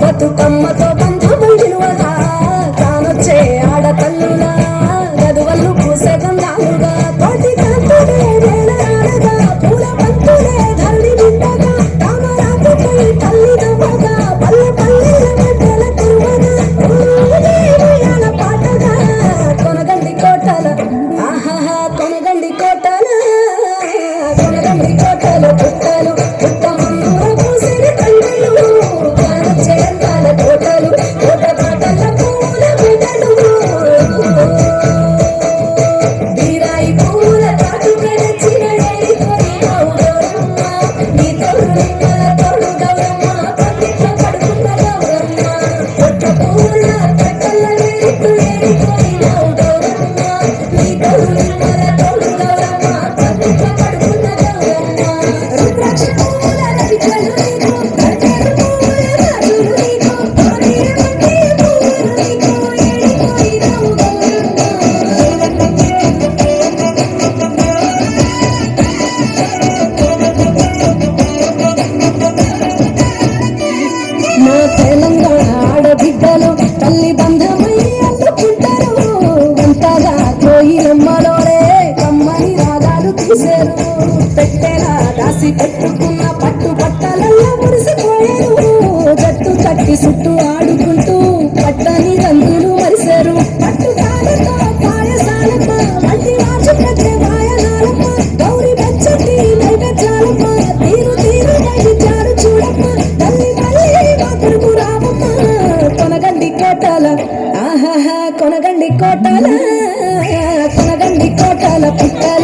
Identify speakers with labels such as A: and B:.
A: బతుకమ్మతో బంధము విలువగా తానొచ్చే ఆడతల్లులా గదువల్లు పూసే గంధాలుగా తోటి కాంతులే వేలరాడగా పూల పంతులే ధరణి నిండగా తామరాకుపై తల్లి నవ్వగా పల్లె పల్లెల మధ్యల తిరువగా ఉయ్యాల పాటగా కొనగండి కోటల ఆహాహా కొనగండి కోటల కొనగండి కోటలు పుట్టలు పుట్టమన్నుల పూసిరి కండలు కానొచ్చే అందాల కోటలు కోట పాటల పూల బిడ్డలు బీరాయి పూల తాటుగా నచ్చిన ఏడి కోరినావు గౌరమ్మ నీ తోడు నిన్నల తోడు గౌరమ్మ పందిట్లో పడుకున్న గౌరమ్మ కొట్ట పూల కట్టల వేడికు ఏడి కోరినావు గౌరమ్మ నీ తోడు నిన్నల తోడు గౌరమ్మ పందిట్లో పడుకున్న గౌరమ్మ రుద్రాక్ష పూల రవికలు నీకు కట్టెలు పూల రాజులు నీకు కోనేరు మట్టి పూలు నీకు ఏడి కోరినావు గౌరమ్మ మా తెలంగాణ ఆడబిడ్డలు తల్లి బంధమై అల్లుకుంటారు వంటగా కోయిలమ్మలోనే కమ్మని రాగాలు తీశారు పెట్టెలా దాసి పెట్టుకున్న పట్టు పట్టలల్లో మురిసిపోయారు జట్టు కట్టి చుట్టూ ఆడుకుంటూ పట్టని రంగులు మరిశారు పట్టు కాలతో పాయసాలమ్మ మళ్ళీ వాచు పెట్టే వాయనాలమ్మ గౌరి బచ్చటి నైవేద్యాలమ్మ తీరు తీరు నైవేద్యాలు చూడమ్మ తల్లి మళ్ళీ మాతృకు రామమ్మ కొనగండి కోటల ఆహాహా కొనగండి కోటల కొనగండి కోటల పుట్టల